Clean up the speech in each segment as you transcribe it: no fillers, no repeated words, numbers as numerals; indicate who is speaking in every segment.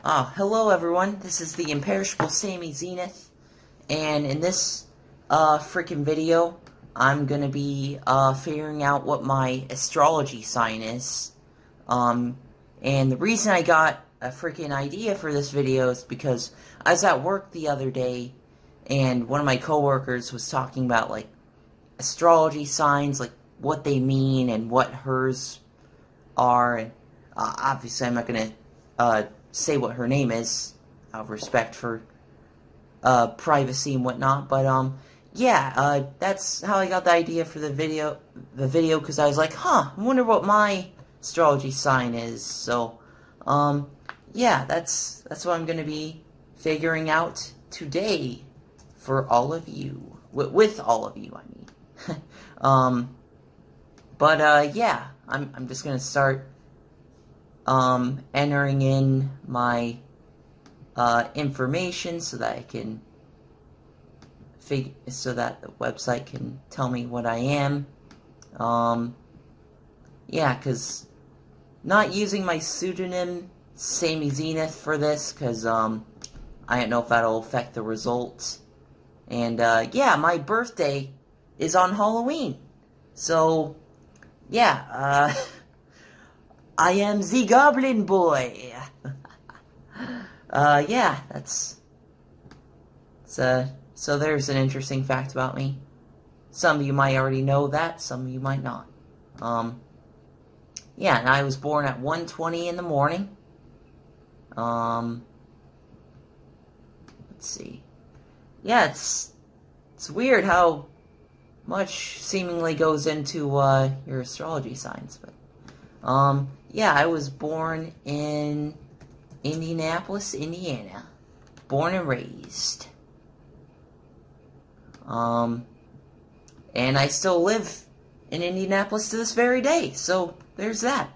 Speaker 1: Hello everyone, this is the imperishable Sammy Zenith, and in this, freaking video, I'm gonna be, figuring out what my astrology sign is. And the reason I got a freaking idea for this video is because I was at work the other day, and one of my coworkers was talking about, like, astrology signs, like, what they mean and what hers are, and, obviously I'm not gonna, say what her name is, out of respect for privacy and whatnot. But yeah, that's how I got the idea for the video. Because I was like, I wonder what my astrology sign is. So, yeah, that's what I'm gonna be figuring out today for all of you, with all of you, I mean. But yeah, I'm just gonna start entering in my information so that I can so that the website can tell me what I am. Yeah, because not using my pseudonym Sammy Zenith for this, because I don't know if that'll affect the results. And yeah, my birthday is on Halloween, so yeah, I am the Goblin Boy. Yeah, so there's an interesting fact about me. Some of you might already know that, some of you might not. Yeah, and I was born at 1:20 in the morning. Let's see. Yeah, it's weird how much seemingly goes into, your astrology signs, but, yeah, I was born in Indianapolis, Indiana. Born and raised. And I still live in Indianapolis to this very day, so there's that.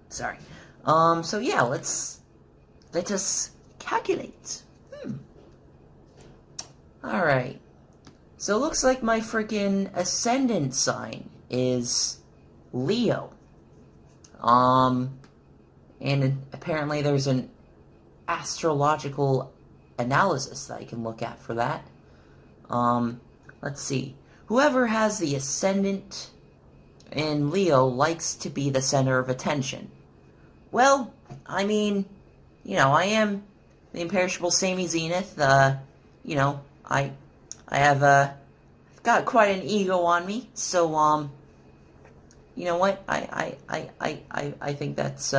Speaker 1: Sorry. So yeah, let us calculate. Alright. So it looks like my freaking ascendant sign is Leo. And apparently there's an astrological analysis that I can look at for that. Let's see. Whoever has the ascendant in Leo likes to be the center of attention. Well, I mean, you know, I am the imperishable Sammy Zenith. You know, I have, got quite an ego on me, so, you know what, I think that's,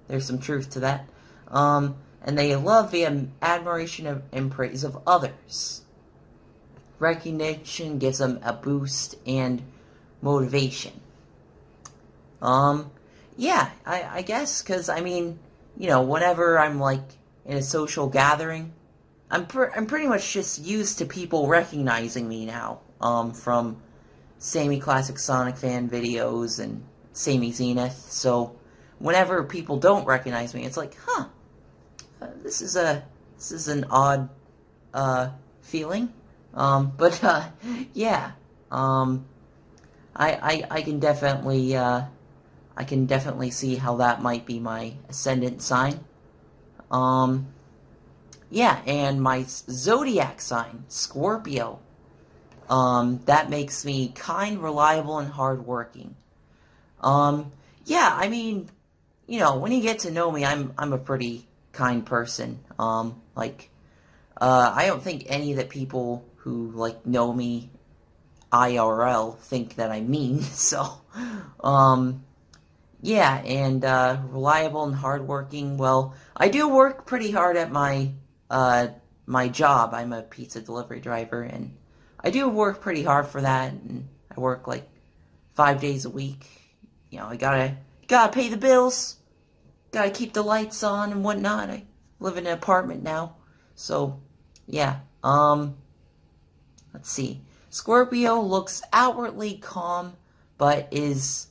Speaker 1: there's some truth to that. And they love the admiration and praise of others. Recognition gives them a boost and motivation. Yeah, I guess, because, I mean, you know, whenever I'm, like, in a social gathering, I'm pretty much just used to people recognizing me now, from Sammy Classic Sonic fan videos and Sammy Zenith, so whenever people don't recognize me, it's like, this is an odd, feeling, but, yeah, I can definitely see how that might be my ascendant sign. Yeah, and my zodiac sign, Scorpio, that makes me kind, reliable, and hardworking. Yeah, I mean, you know, when you get to know me, I'm a pretty kind person. Like, I don't think any of the people who, like, know me IRL think that I'm mean, so, yeah, and, reliable and hardworking. Well, I do work pretty hard at my job. I'm a pizza delivery driver, and I do work pretty hard for that, and I work, like, 5 days a week. You know, I gotta pay the bills, gotta keep the lights on and whatnot. I live in an apartment now, so, yeah, let's see. Scorpio looks outwardly calm, but is,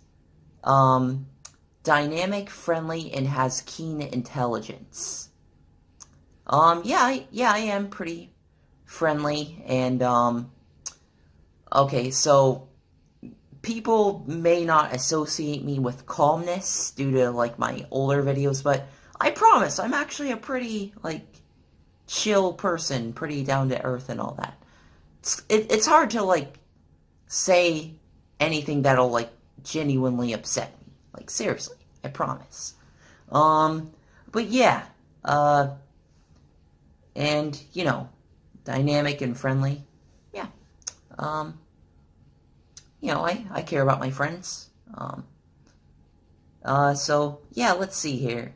Speaker 1: dynamic, friendly, and has keen intelligence. Yeah, I am pretty friendly, and, okay, so people may not associate me with calmness due to, like, my older videos, but I promise, I'm actually a pretty, like, chill person, pretty down to earth and all that. It's hard to, like, say anything that'll, like, genuinely upset me. Like, seriously, I promise. But yeah, and, you know, dynamic and friendly. Yeah. You know, I care about my friends. So, yeah, let's see here.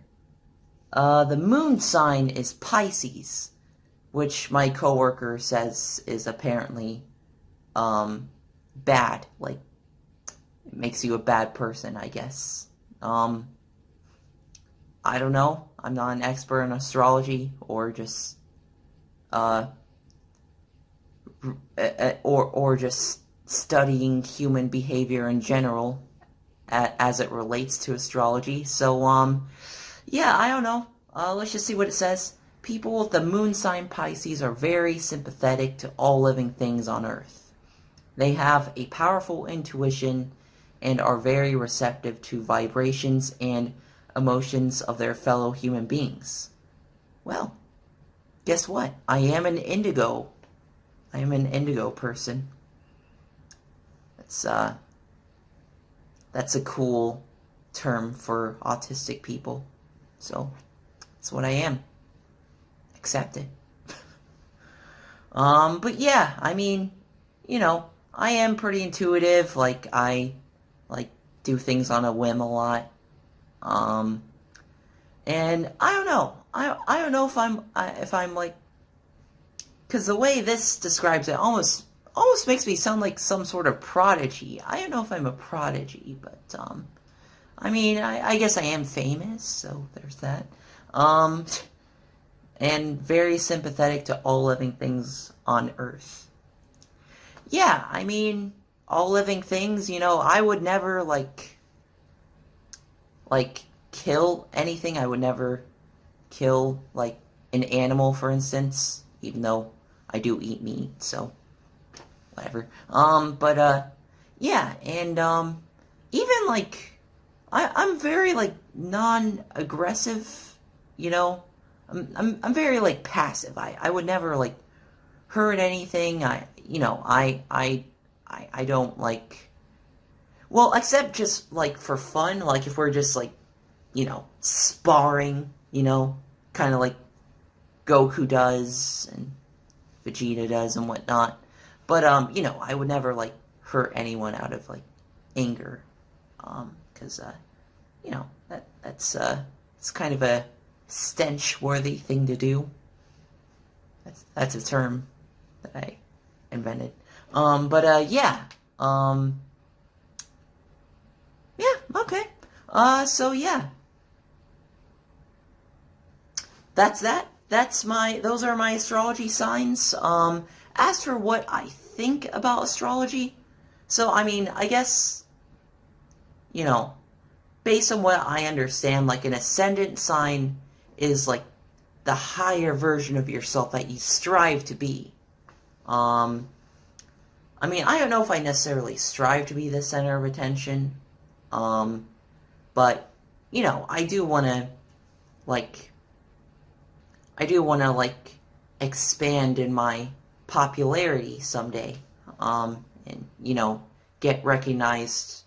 Speaker 1: The moon sign is Pisces, which my coworker says is apparently, bad. Like, it makes you a bad person, I guess. I don't know. I'm not an expert in astrology or just, or just studying human behavior in general as it relates to astrology. So, yeah, I don't know. Let's just see what it says. People with the moon sign Pisces are very sympathetic to all living things on Earth. They have a powerful intuition and are very receptive to vibrations and emotions of their fellow human beings. Well, guess what? I am an indigo. I am an indigo person. That's a cool term for autistic people. So, that's what I am. Accept it. But yeah, I mean, you know, I am pretty intuitive. Like, I, like, do things on a whim a lot. And I don't know. I don't know if I'm like, because the way this describes it almost makes me sound like some sort of prodigy. I don't know if I'm a prodigy, but, I mean, I guess I am famous, so there's that. And very sympathetic to all living things on Earth. Yeah, I mean, all living things, you know, I would never, like, kill anything. I would never kill, like, an animal, for instance, even though I do eat meat, so whatever. Yeah, and, even, like, I'm very, like, non-aggressive, you know? I'm very, like, passive. I would never, like, hurt anything. I don't, like, well, except just, like, for fun, like, if we're just, like, you know, sparring, you know, kind of like Goku does and Vegeta does and whatnot. But, you know, I would never, like, hurt anyone out of, like, anger. Because, you know, it's kind of a stench-worthy thing to do. That's a term that I invented. Yeah. Yeah, okay. So yeah. That's that. Those are my astrology signs. As for what I think about astrology, so, I mean, I guess, you know, based on what I understand, like, an ascendant sign is, like, the higher version of yourself that you strive to be. I mean, I don't know if I necessarily strive to be the center of attention, but, you know, I do want to, like, expand in my popularity someday, and, you know, get recognized,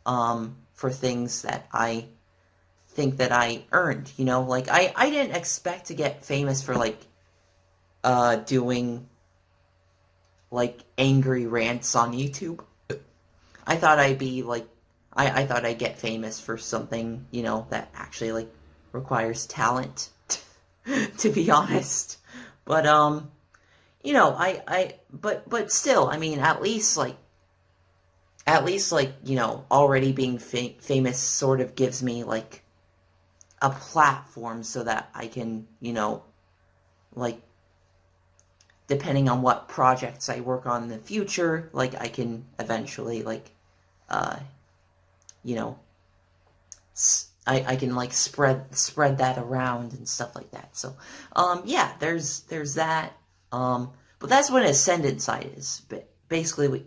Speaker 1: for things that I think that I earned, you know? Like, I didn't expect to get famous for, like, doing, like, angry rants on YouTube. I thought I'd be, like, I thought I'd get famous for something, you know, that actually, like, requires talent, to be honest. But, you know, but still, I mean, at least, you know, already being famous sort of gives me, like, a platform so that I can, you know, like, depending on what projects I work on in the future, like, I can eventually, like, you know, I can, like, spread that around and stuff like that. So, yeah, there's that. But that's what an ascendant sign is. But basically,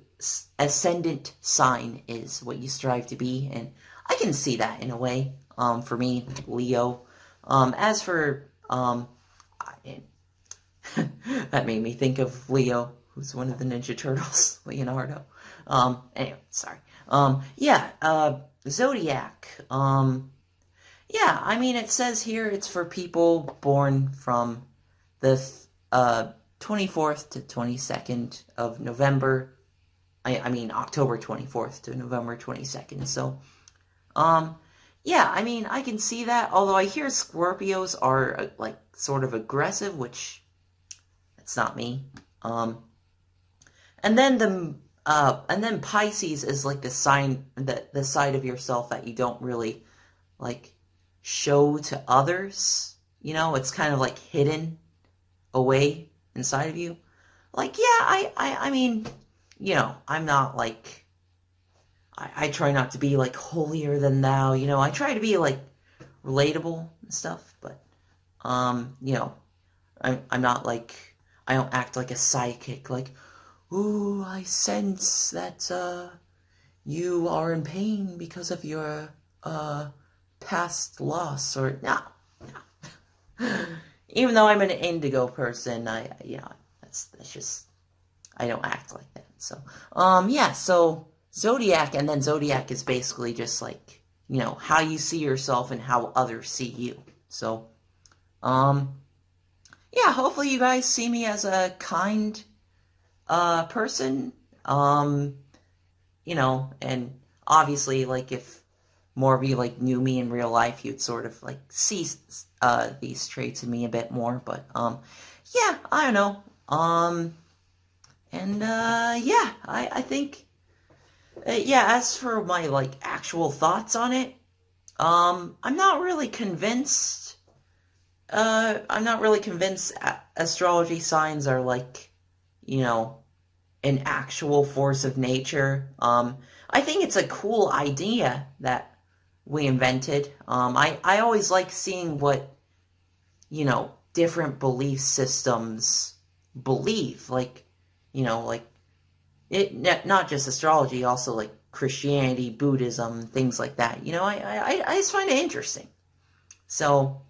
Speaker 1: ascendant sign is what you strive to be, and I can see that in a way. For me, Leo, As for, that made me think of Leo, who's one of the Ninja Turtles, Leonardo. Anyway, sorry. Yeah, Zodiac. Yeah, I mean, it says here it's for people born from the 24th to 22nd of November. I mean, October 24th to November 22nd. So, yeah, I mean, I can see that. Although I hear Scorpios are, like, sort of aggressive, which, that's not me. And then and then Pisces is, like, the sign, the side of yourself that you don't really, like, show to others. You know, it's kind of, like, hidden away inside of you. Like, yeah, I mean, you know, I'm not, like, I try not to be, like, holier than thou, you know, I try to be, like, relatable and stuff, but, you know, I'm not, like, I don't act like a psychic, like, ooh, I sense that, you are in pain because of your, past loss, or, no. Even though I'm an indigo person, you know, that's just, I don't act like that. So, yeah, so Zodiac, and then Zodiac is basically just like, you know, how you see yourself and how others see you. So, yeah, hopefully you guys see me as a kind, person. You know, and obviously, like, if more of you, like, knew me in real life, you'd sort of, like, see, these traits in me a bit more, but, yeah, I don't know, and, yeah, I think, yeah, as for my, like, actual thoughts on it, I'm not really convinced, astrology signs are, like, you know, an actual force of nature. I think it's a cool idea that we invented. I always like seeing what, you know, different belief systems believe. Like, you know, like, not just astrology, also, like, Christianity, Buddhism, things like that. You know, I just find it interesting. So,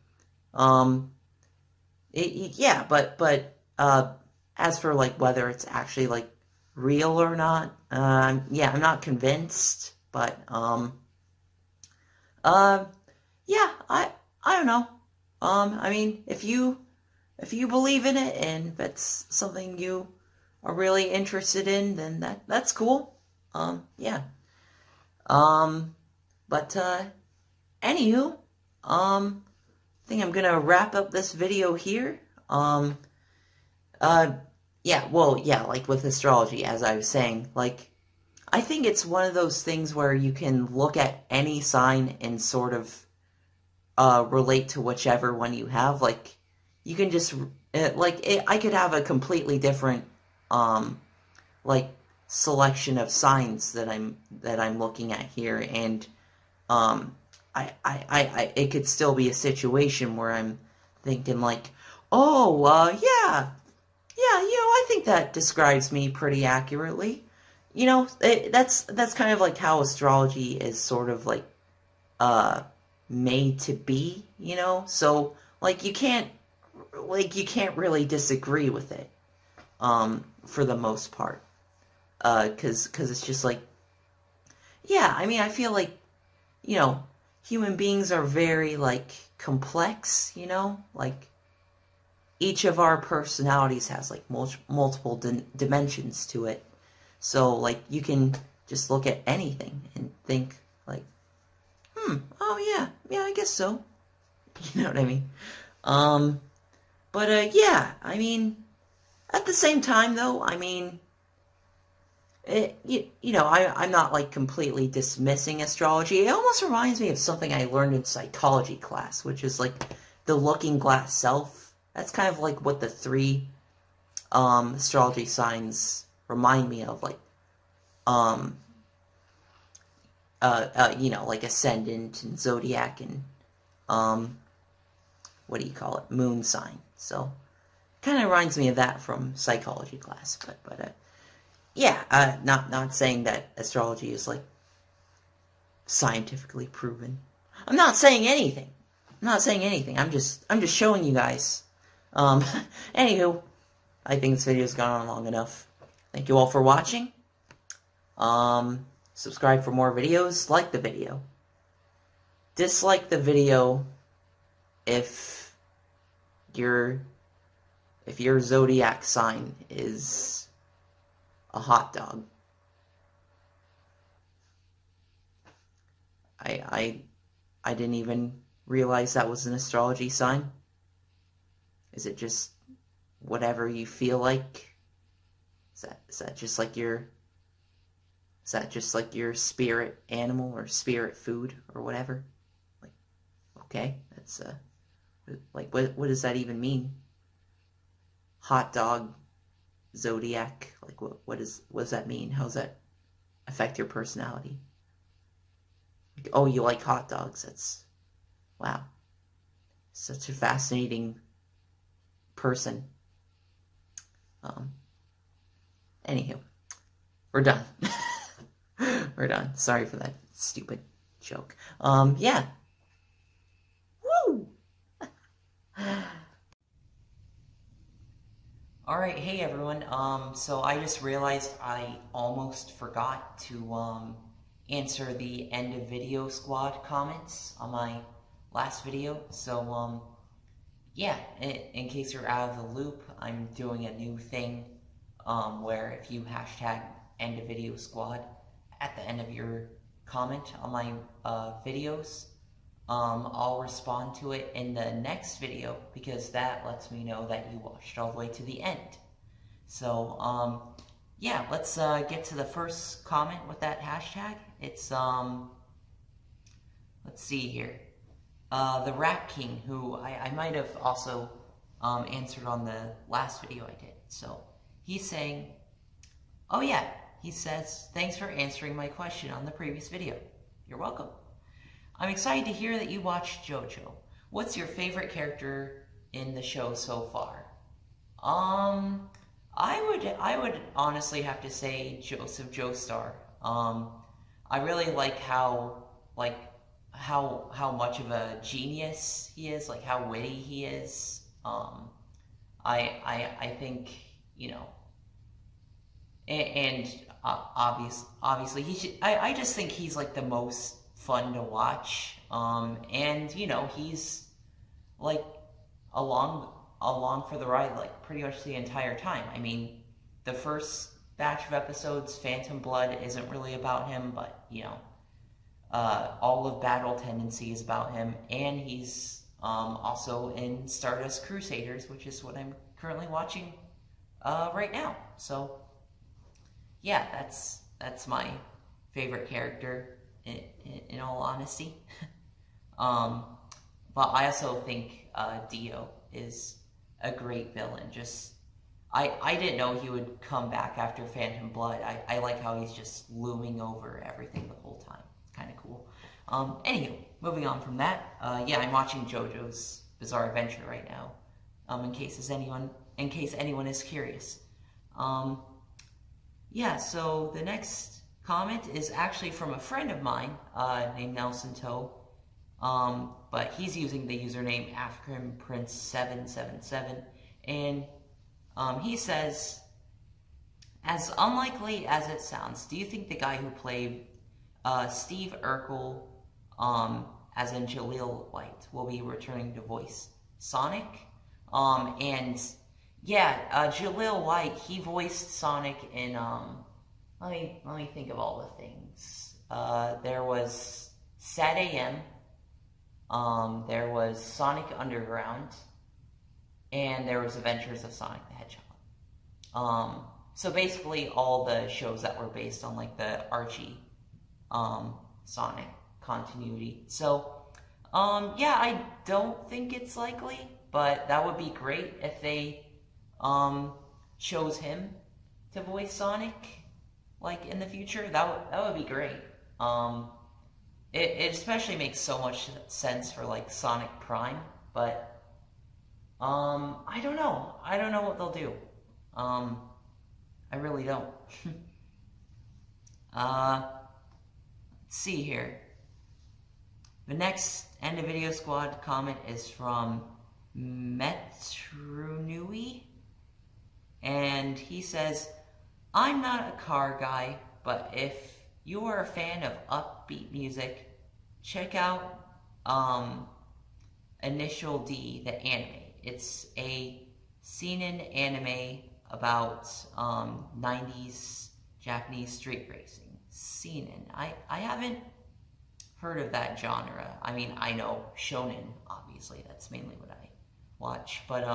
Speaker 1: yeah, but, as for, like, whether it's actually, like, real or not, yeah, I'm not convinced, but, yeah, I don't know. I mean, if you believe in it and if it's something you are really interested in, then that's cool. Yeah. But anywho, I think I'm gonna wrap up this video here. Yeah, well, yeah, like with astrology, as I was saying, like, I think it's one of those things where you can look at any sign and sort of relate to whichever one you have. Like, you can just, I could have a completely different, like, selection of signs that I'm looking at here, and, it could still be a situation where I'm thinking, like, oh, yeah, you know, I think that describes me pretty accurately. You know, that's kind of like how astrology is sort of, like, made to be, you know? So, like, you can't really disagree with it, for the most part. 'Cause it's just like, yeah, I mean, I feel like, you know, human beings are very, like, complex, you know? Like, each of our personalities has, like, multiple dimensions to it. So, like, you can just look at anything and think, like, oh yeah, I guess so. You know what I mean? But, yeah, I mean, at the same time, though, I mean, you know, I'm not, like, completely dismissing astrology. It almost reminds me of something I learned in psychology class, which is, like, the looking glass self. That's kind of like what the three, astrology signs remind me of, like, you know, like ascendant and zodiac and, what do you call it, moon sign. So, kind of reminds me of that from psychology class, but, yeah, not saying that astrology is, like, scientifically proven. I'm not saying anything. not saying anything. I'm just showing you guys. Anywho, I think this video's gone on long enough. Thank you all for watching. Subscribe for more videos. Like the video. Dislike the video if your zodiac sign is a hot dog. I didn't even realize that was an astrology sign. Is it just whatever you feel like? Is that just like your spirit animal or spirit food or whatever? Like, okay, that's like what does that even mean? Hot dog, zodiac, like what does that mean? How does that affect your personality? Like, oh, you like hot dogs. That's wow. Such a fascinating person. Anywho, we're done. We're done. Sorry for that stupid joke. Yeah. Woo! Alright, hey everyone. So I just realized I almost forgot to, answer the end of video squad comments on my last video. So, yeah, in case you're out of the loop, I'm doing a new thing, where if you hashtag end of video squad at the end of your comment on my, videos, I'll respond to it in the next video, because that lets me know that you watched all the way to the end. So, yeah, let's get to the first comment with that hashtag. It's, let's see here. The Rat King, who I might have also answered on the last video I did. So, he's saying, oh yeah, he says, thanks for answering my question on the previous video. You're welcome. I'm excited to hear that you watched JoJo. What's your favorite character in the show so far? I would honestly have to say Joseph Joestar. I really like how much of a genius he is, like how witty he is. I think, you know, and obviously he should, I just think he's like the most fun to watch. And you know, he's like along for the ride like pretty much the entire time. I mean, the first batch of episodes, Phantom Blood, isn't really about him, but you know, all of Battle Tendency is about him, and he's also in Stardust Crusaders, which is what I'm currently watching right now. So yeah, that's my favorite character in all honesty. But I also think Dio is a great villain. Just I didn't know he would come back after Phantom Blood. I like how he's just looming over everything the whole time. Kind of cool. Anywho, moving on from that, yeah, I'm watching JoJo's Bizarre Adventure right now. In case anyone is curious. Yeah, so the next comment is actually from a friend of mine named Nelson Toe. But he's using the username African Prince 777, and he says, as unlikely as it sounds, do you think the guy who played Steve Urkel, as in Jaleel White, will be returning to voice Sonic? And yeah, Jaleel White, he voiced Sonic in let me think of all the things. There was Sad AM. There was Sonic Underground, and there was Adventures of Sonic the Hedgehog. So basically all the shows that were based on like the Archie, Sonic continuity. So, yeah, I don't think it's likely, but that would be great if they, chose him to voice Sonic, like, in the future. That would be great. It especially makes so much sense for, like, Sonic Prime, but, I don't know. I don't know what they'll do. I really don't. Let's see here. The next End of Video Squad comment is from Metrunui, and he says, I'm not a car guy, but if you are a fan of upbeat music, check out Initial D, the anime. It's a seinen anime about 90s Japanese street racing. Seinen. I haven't heard of that genre. I mean, I know shonen, obviously. That's mainly what I watch. But,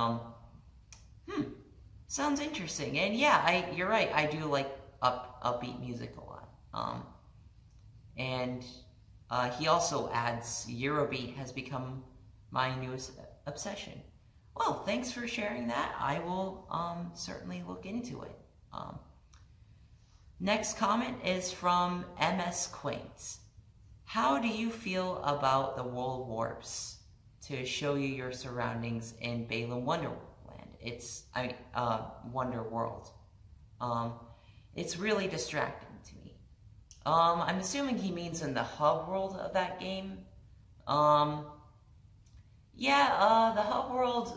Speaker 1: sounds interesting. And yeah, you're right. I do like upbeat music a lot. And he also adds, Eurobeat has become my newest obsession. Well, thanks for sharing that. I will certainly look into it. Next comment is from MS Quaint. How do you feel about the world warps to show you your surroundings in Balan Wonderland? Wonder World. It's really distracting to me. I'm assuming he means in the hub world of that game. Yeah, the hub world,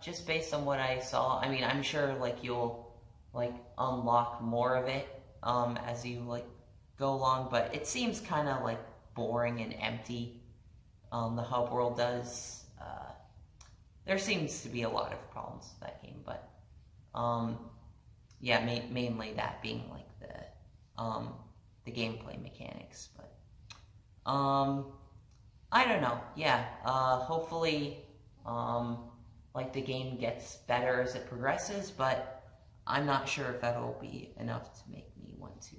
Speaker 1: just based on what I saw, I mean, I'm sure, like, you'll, like, unlock more of it, as you, like, go along, but it seems kind of, like, boring and empty. The hub world does. There seems to be a lot of problems with that game, but, yeah, mainly that being, like, the gameplay mechanics, but, I don't know, yeah, hopefully, like, the game gets better as it progresses, but I'm not sure if that'll be enough to make me want to,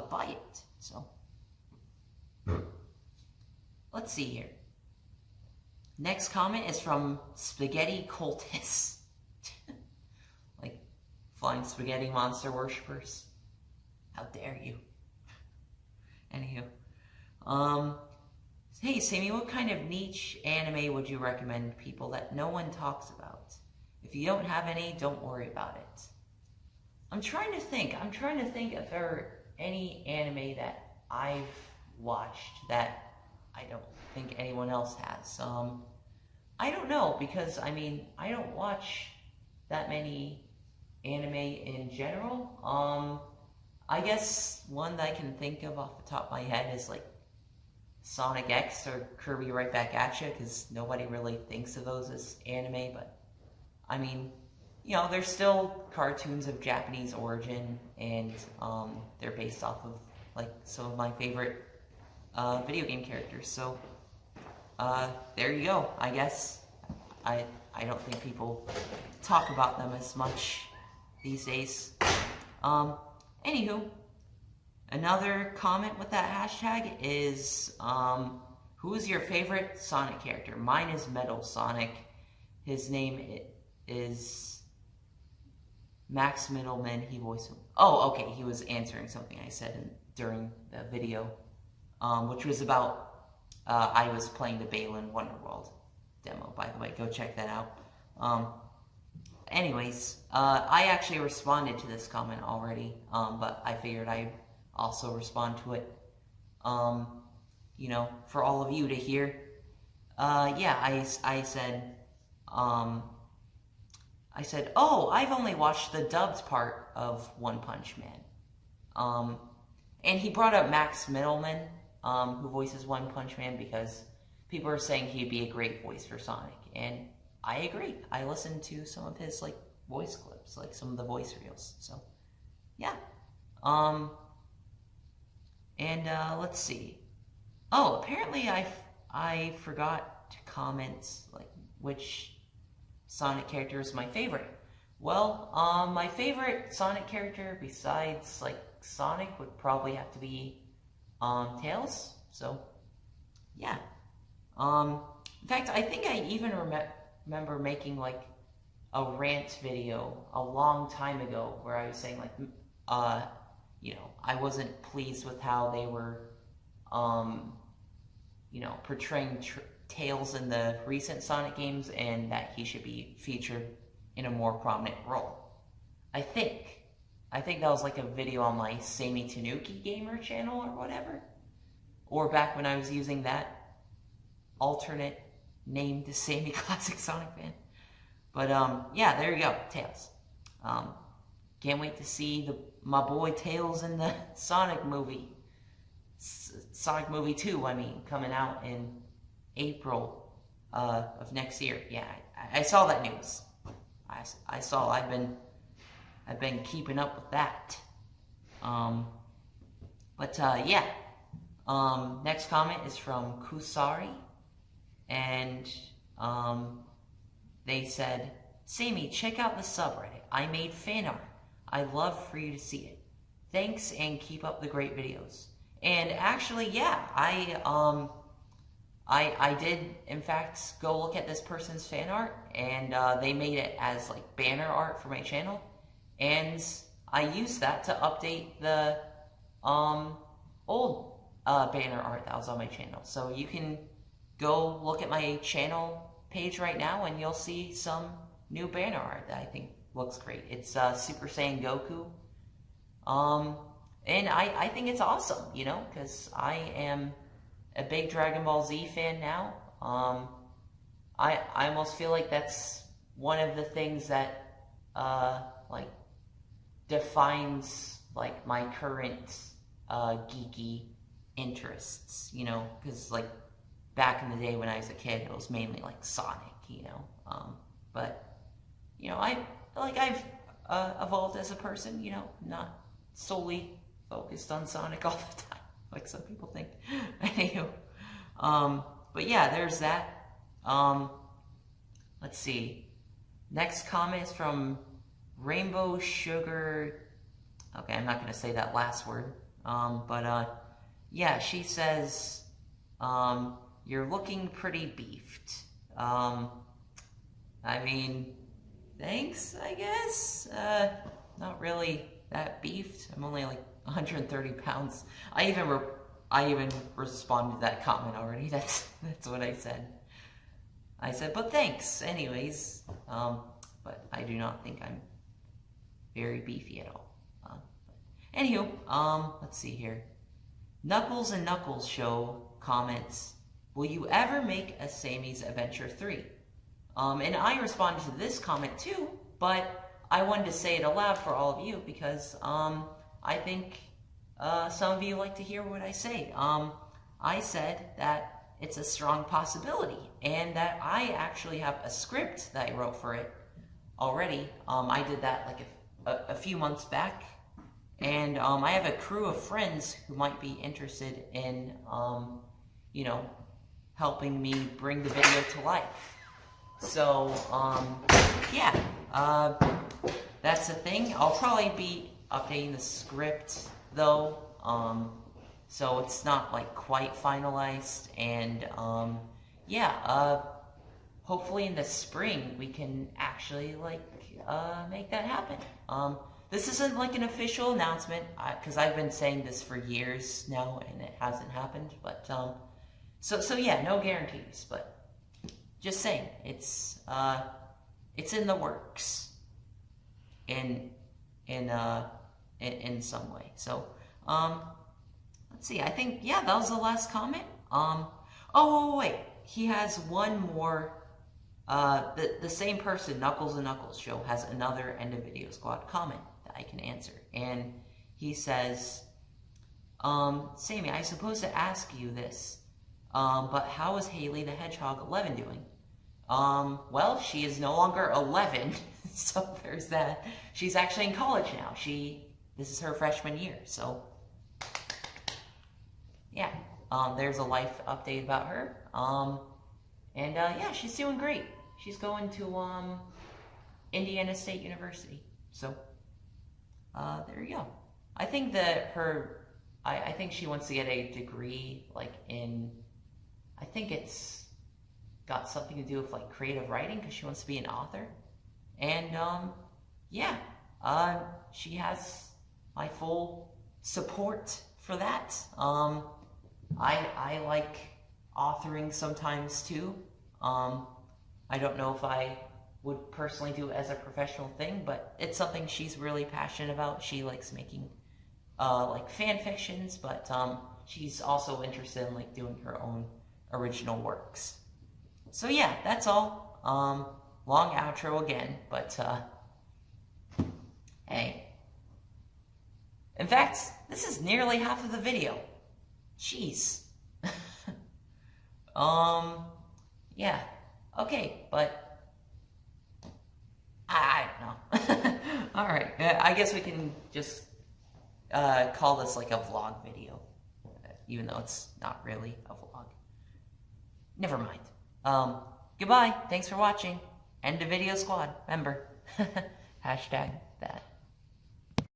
Speaker 1: buy it, so. Let's see here. Next comment is from Spaghetti Cultists. Like, flying spaghetti monster worshippers. How dare you. Anywho. Hey, Sammy, what kind of niche anime would you recommend people that no one talks about? If you don't have any, don't worry about it. I'm trying to think if there are any anime that I've watched that I don't think anyone else has. I don't know, because, I mean, I don't watch that many anime in general. I guess one that I can think of off the top of my head is, like, Sonic X or Kirby Right Back At Ya, because nobody really thinks of those as anime, but, I mean, you know, they're still cartoons of Japanese origin, and they're based off of, like, some of my favorite video game characters, so there you go. I guess I don't think people talk about them as much these days. Anywho, another comment with that hashtag is, who is your favorite Sonic character? Mine is Metal Sonic. His name is Max Middleman. He voiced him. Oh, okay, he was answering something I said during the video, which was about, I was playing the Balan Wonderworld demo, by the way. Go check that out. Anyways, I actually responded to this comment already, but I figured I'd also respond to it, you know, for all of you to hear. Yeah, I said, oh, I've only watched the dubbed part of One Punch Man. And he brought up Max Middleman, who voices One Punch Man, because people are saying he'd be a great voice for Sonic, and I agree. I listened to some of his, like, voice clips, like some of the voice reels, so, yeah. Let's see. Oh, apparently I forgot to comment, like, which Sonic character is my favorite. Well, my favorite Sonic character besides, like, Sonic would probably have to be, Tails, so, yeah. In fact, I think I even remember making, like, a rant video a long time ago where I was saying, like, you know, I wasn't pleased with how they were, you know, portraying Tails in the recent Sonic games, and that he should be featured in a more prominent role. I think that was like a video on my Sammy Tanuki Gamer channel or whatever. Or back when I was using that. alternate name to Sammy Classic Sonic fan. But yeah, there you go, Tails. Can't wait to see my boy Tails in the Sonic movie. Sonic movie 2, I mean, coming out in April of next year. Yeah, I saw that news. I saw. I've been keeping up with that. Yeah. Next comment is from Kusari, and they said, "Sammy, check out the subreddit. I made fan art. I'd love for you to see it. Thanks, and keep up the great videos." And actually, yeah, I did, in fact, go look at this person's fan art, and they made it as, like, banner art for my channel, and I used that to update the old banner art that was on my channel. So you can go look at my channel page right now, and you'll see some new banner art that I think looks great. It's Super Saiyan Goku. And I think it's awesome, you know, because I am a big Dragon Ball Z fan now. I almost feel like that's one of the things that, like, defines, like, my current, geeky interests, you know, because, like, back in the day when I was a kid, it was mainly, like, Sonic, you know, but, you know, I've evolved as a person, you know, not solely focused on Sonic all the time, like some people think. Anywho, but yeah, there's that. Let's see. Next comment is from Rainbow Sugar. Okay, I'm not going to say that last word. Yeah, she says, "You're looking pretty beefed." I mean, thanks, I guess. Not really that beefed. I'm only like 130 pounds. I even responded to that comment already. That's what I said. I said, but thanks, anyways. But I do not think I'm very beefy at all. Anywho, let's see here. Knuckles and Knuckles Show comments, "Will you ever make a Sammy's Adventure 3? And I responded to this comment too, but I wanted to say it aloud for all of you because I think some of you like to hear what I say. I said that it's a strong possibility, and that I actually have a script that I wrote for it already. I did that like a few months back, and I have a crew of friends who might be interested in, you know, helping me bring the video to life. So, yeah, that's the thing. I'll probably be updating the script, though, so it's not, like, quite finalized, and, yeah, hopefully in the spring we can actually, like, make that happen. This isn't, like, an official announcement, because I've been saying this for years now, and it hasn't happened, but, so yeah, no guarantees, but just saying, it's in the works, in some way. So, let's see, I think, yeah, that was the last comment. Oh, wait, he has one more, the same person, Knuckles and Knuckles Show, has another End of Video Squad comment that I can answer, and he says, Sammy, I suppose to ask you this, but how is Haley the Hedgehog 11 doing? Well, she is no longer 11, so there's that. She's actually in college now. This is her freshman year, so yeah, there's a life update about her. And yeah, she's doing great. She's going to Indiana State University, so there you go. I think that I think she wants to get a degree, like, in, I think it's got something to do with, like, creative writing, because she wants to be an author. And yeah, she has my full support for that. I like authoring sometimes too. I don't know if I would personally do it as a professional thing, but it's something she's really passionate about. She likes making like fan fictions, but she's also interested in, like, doing her own original works. So yeah, that's all. Long outro again, but hey. In fact, this is nearly half of the video. Jeez. Yeah. Okay, but I don't know. Alright, I guess we can just call this like a vlog video, even though it's not really a vlog. Never mind. Goodbye. Thanks for watching. End of video squad. Remember, hashtag that.